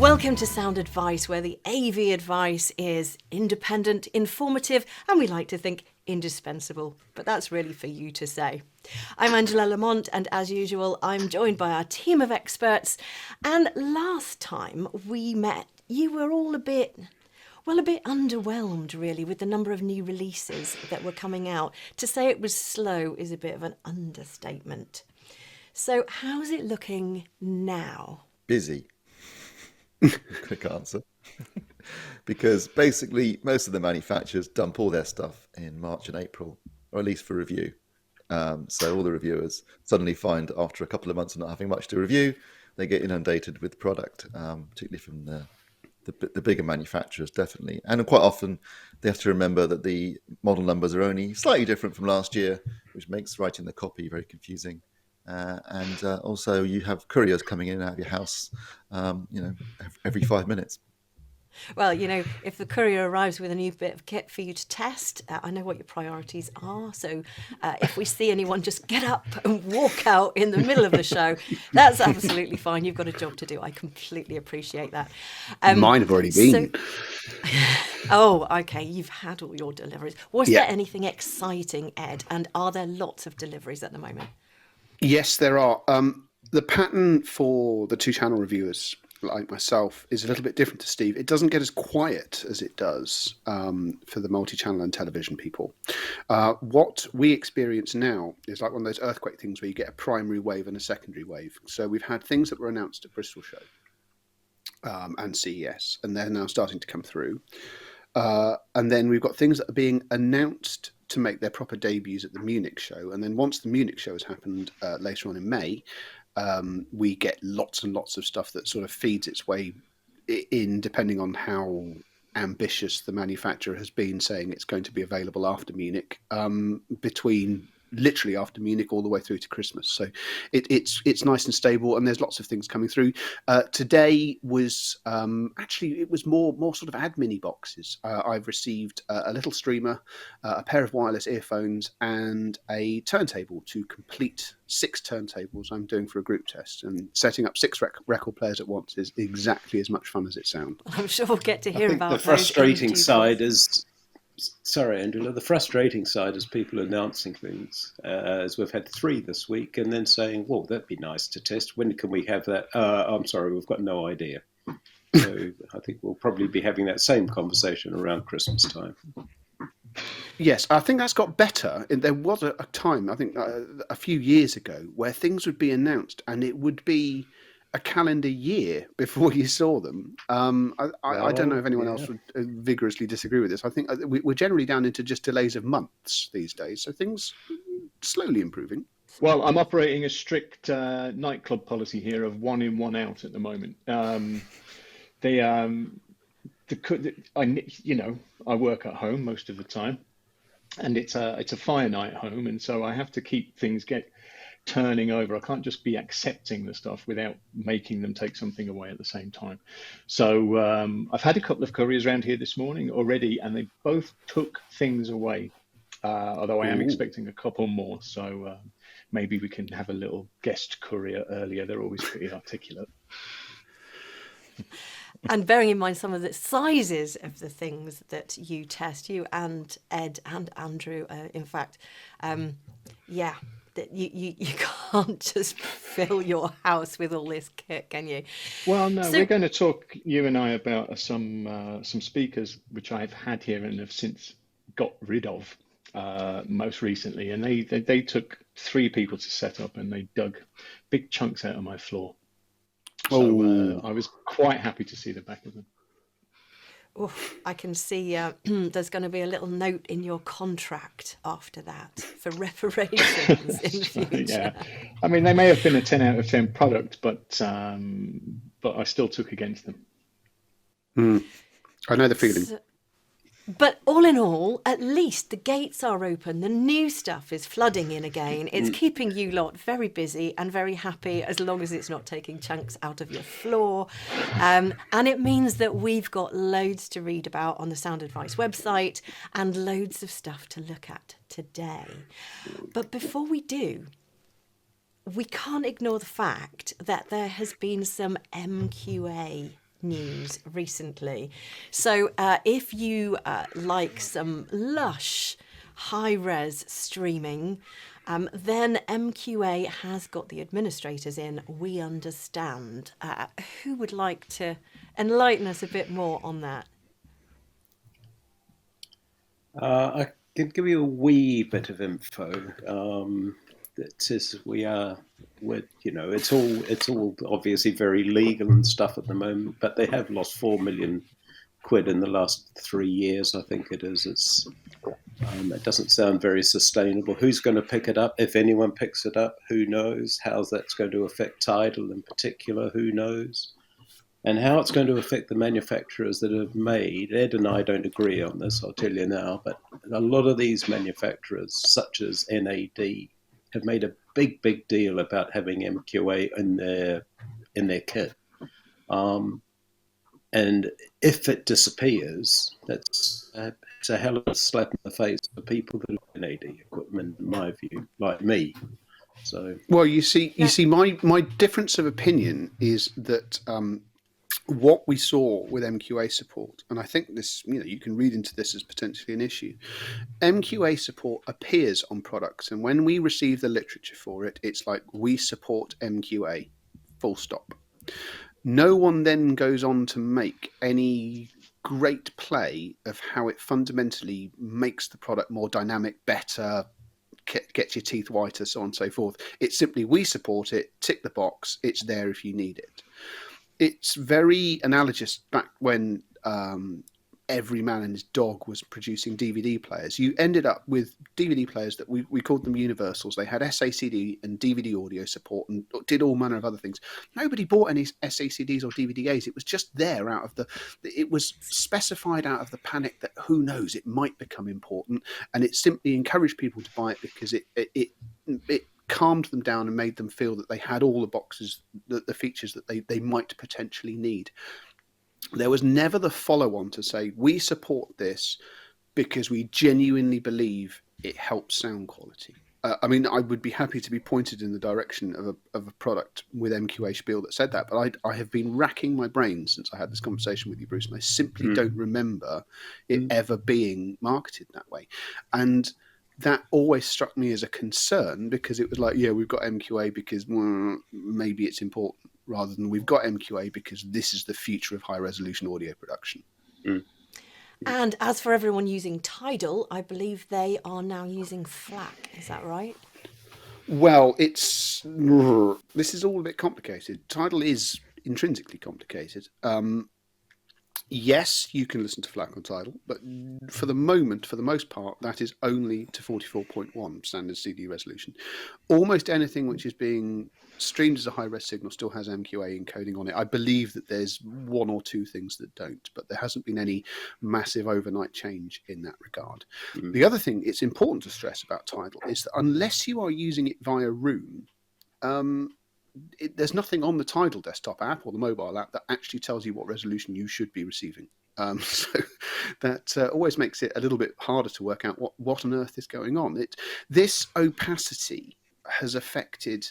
Welcome to Sound Advice, where the AV advice is independent, informative, and we like to think indispensable. But that's really for you to say. I'm Angela Lamont, and as usual, I'm joined by our team of experts. And last time we met, you were all a bit underwhelmed, really, with the number of new releases that were coming out. To say it was slow is a bit of an understatement. So how's it looking now? Busy. Quick answer. Because basically most of the manufacturers dump all their stuff in March and April, or at least for review. So all the reviewers suddenly find after a couple of months of not having much to review, they get inundated with product, particularly from the bigger manufacturers, definitely. And quite often they have to remember that the model numbers are only slightly different from last year, which makes writing the copy very confusing. And also you have couriers coming in and out of your house, every 5 minutes. Well, if the courier arrives with a new bit of kit for you to test, I know what your priorities are. So if we see anyone just get up and walk out in the middle of the show, that's absolutely fine. You've got a job to do. I completely appreciate that. Mine have already been. Oh, okay. You've had all your deliveries. Was there anything exciting, Ed? And are there lots of deliveries at the moment? Yes, there are. The pattern for the two-channel reviewers, like myself, is a little bit different to Steve. It doesn't get as quiet as it does for the multi-channel and television people. What we experience now is like one of those earthquake things where you get a primary wave and a secondary wave. So we've had things that were announced at Bristol Show and CES, and they're now starting to come through. And then we've got things that are being announced to make their proper debuts at the Munich show. And then once the Munich show has happened later on in May, we get lots and lots of stuff that sort of feeds its way in, depending on how ambitious the manufacturer has been saying it's going to be available after Munich, between literally after Munich all the way through to Christmas. So it's nice and stable, and there's lots of things coming through. Today was actually, it was more sort of admin boxes. I've received a little streamer, a pair of wireless earphones, and a turntable to complete 6 turntables I'm doing for a group test. And setting up 6 record players at once is exactly as much fun as it sounds. I'm sure we'll get to hear about the frustrating side is... Sorry, Angela. The frustrating side is people announcing things, as we've had 3 this week, and then saying, well, that'd be nice to test. When can we have that? I'm sorry, we've got no idea. So I think we'll probably be having that same conversation around Christmas time. Yes, I think that's got better. There was a time, I think a few years ago, where things would be announced and it would be a calendar year before you saw them. I don't know if anyone else would vigorously disagree with this. I think we're generally down into just delays of months these days, so things slowly improving. Well, I'm operating a strict nightclub policy here of 1 in, 1 out at the moment. I work at home most of the time, and it's a fire night home, and so I have to keep things turning over. I can't just be accepting the stuff without making them take something away at the same time. So I've had a couple of couriers around here this morning already, and they both took things away, although I am expecting a couple more. So maybe we can have a little guest courier earlier. They're always pretty articulate. And bearing in mind some of the sizes of the things that you test, you and Ed and Andrew, in fact, that you can't just fill your house with all this kit, can you? Well, no, we're going to talk, you and I, about some speakers which I've had here and have since got rid of most recently, and they took 3 people to set up, and they dug big chunks out of my floor. So I was quite happy to see the back of them. Oh, I can see there's going to be a little note in your contract after that for reparations in future. Yeah, I mean, they may have been a 10 out of 10 product, but I still took against them. I know the feeling. But all in all, at least the gates are open. The new stuff is flooding in again. It's keeping you lot very busy and very happy, as long as it's not taking chunks out of your floor. And it means that we've got loads to read about on the Sound Advice website and loads of stuff to look at today. But before we do, we can't ignore the fact that there has been some MQA news recently. So if you like some lush high-res streaming, then MQA has got the administrators in. We understand. Who would like to enlighten us a bit more on that? I can give you a wee bit of info. That says it's all obviously very legal and stuff at the moment, but they have lost 4 million quid in the last 3 years. I think it is. It doesn't sound very sustainable. Who's going to pick it up? If anyone picks it up, who knows? How that's going to affect Tidal in particular? Who knows? And how it's going to affect the manufacturers that have made. Ed and I don't agree on this, I'll tell you now, but a lot of these manufacturers, such as NAD, have made a big deal about having MQA in their kit. And if it disappears, it's a hell of a slap in the face for people that have NAD equipment, in my view, like me. So, well, you see, my difference of opinion is that what we saw with MQA support, and I think this, you can read into this as potentially an issue. MQA support appears on products, and when we receive the literature for it, it's like, we support MQA, full stop. No one then goes on to make any great play of how it fundamentally makes the product more dynamic, better, gets your teeth whiter, so on and so forth. It's simply, we support it, tick the box, it's there if you need it. It's very analogous back when every man and his dog was producing DVD players. You ended up with DVD players that we called them universals. They had SACD and DVD audio support and did all manner of other things. Nobody bought any SACDs or DVDAs. It was just there it was specified out of the panic that who knows, it might become important. And it simply encouraged people to buy it because it calmed them down and made them feel that they had all the boxes, the features that they might potentially need. There was never the follow-on to say, we support this because we genuinely believe it helps sound quality. I mean, I would be happy to be pointed in the direction of a product with MQA Spiel that said that, but I have been racking my brains since I had this conversation with you, Bruce, and I simply don't remember it ever being marketed that way. And that always struck me as a concern, because it was like, yeah, we've got MQA because maybe it's important, rather than we've got MQA because this is the future of high-resolution audio production. And as for everyone using Tidal, I believe they are now using FLAC. Is that right? Well, this is all a bit complicated. Tidal is intrinsically complicated. Yes, you can listen to FLAC on Tidal, but for the most part, that is only to 44.1 standard CD resolution. Almost anything which is being streamed as a high-res signal still has MQA encoding on it. I believe that there's one or two things that don't, but there hasn't been any massive overnight change in that regard. The other thing it's important to stress about Tidal is that unless you are using it via Room, there's nothing on the Tidal desktop app or the mobile app that actually tells you what resolution you should be receiving. So that always makes it a little bit harder to work out what on earth is going on. This opacity has affected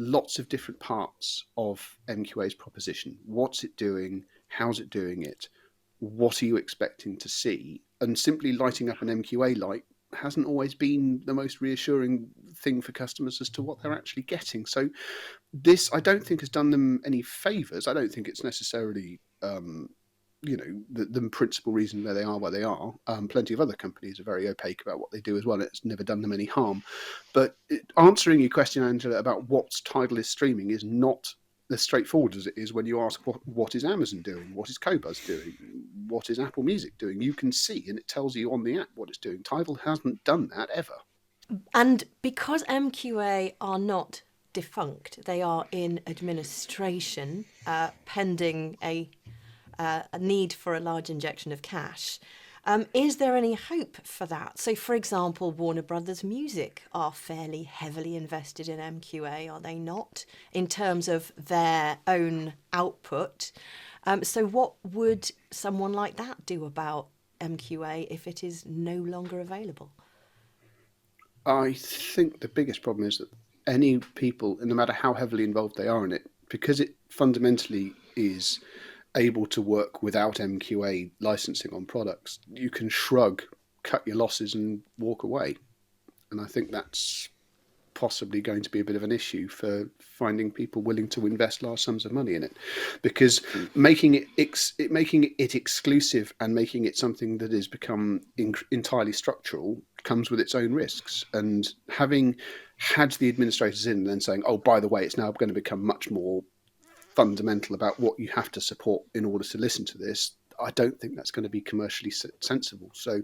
lots of different parts of MQA's proposition. What's it doing? How's it doing it? What are you expecting to see? And simply lighting up an MQA light hasn't always been the most reassuring thing for customers as to what they're actually getting. So this, I don't think, has done them any favours. I don't think it's necessarily, the principal reason where they are where they are. Plenty of other companies are very opaque about what they do as well. It's never done them any harm. But answering your question, Angela, about what Tidal is streaming is not as straightforward as it is when you ask what is Amazon doing, what is Qobuz doing, what is Apple Music doing. You can see, and it tells you on the app what it's doing. Tidal hasn't done that ever. And because MQA are not defunct, they are in administration, pending a need for a large injection of cash. Is there any hope for that? So, for example, Warner Brothers Music are fairly heavily invested in MQA, are they not, in terms of their own output? So what would someone like that do about MQA if it is no longer available? I think the biggest problem is that any people, no matter how heavily involved they are in it, because it fundamentally is able to work without MQA licensing on products, you can shrug, cut your losses and walk away. And I think that's possibly going to be a bit of an issue for finding people willing to invest large sums of money in it, because making it exclusive and making it something that has become entirely structural comes with its own risks. And having had the administrators in and then saying, oh, by the way, it's now going to become much more fundamental about what you have to support in order to listen to this, I don't think that's going to be commercially sensible. So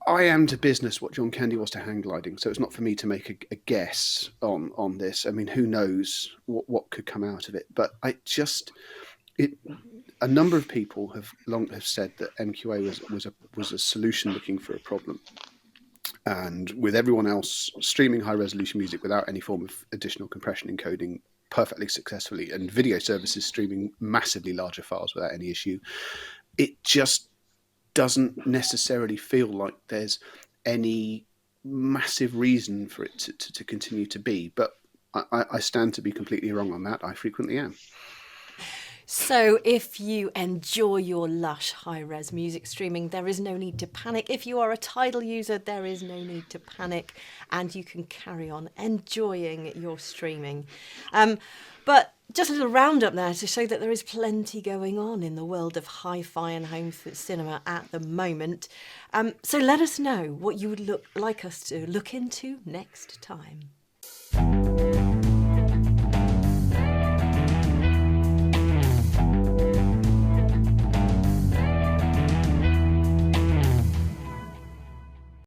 I am to business what John Candy was to hang gliding, so it's not for me to make a guess on this. I mean, who knows what could come out of it? But a number of people have said that MQA was a solution looking for a problem, and with everyone else streaming high resolution music without any form of additional compression encoding perfectly successfully, and video services streaming massively larger files without any issue, it just doesn't necessarily feel like there's any massive reason for it to continue to be. But I stand to be completely wrong on that. I frequently am. So if you enjoy your lush high-res music streaming, there is no need to panic. If you are a Tidal user, there is no need to panic, and you can carry on enjoying your streaming. But just a little roundup there to show that there is plenty going on in the world of hi-fi and home cinema at the moment. So let us know what you would like us to look into next time.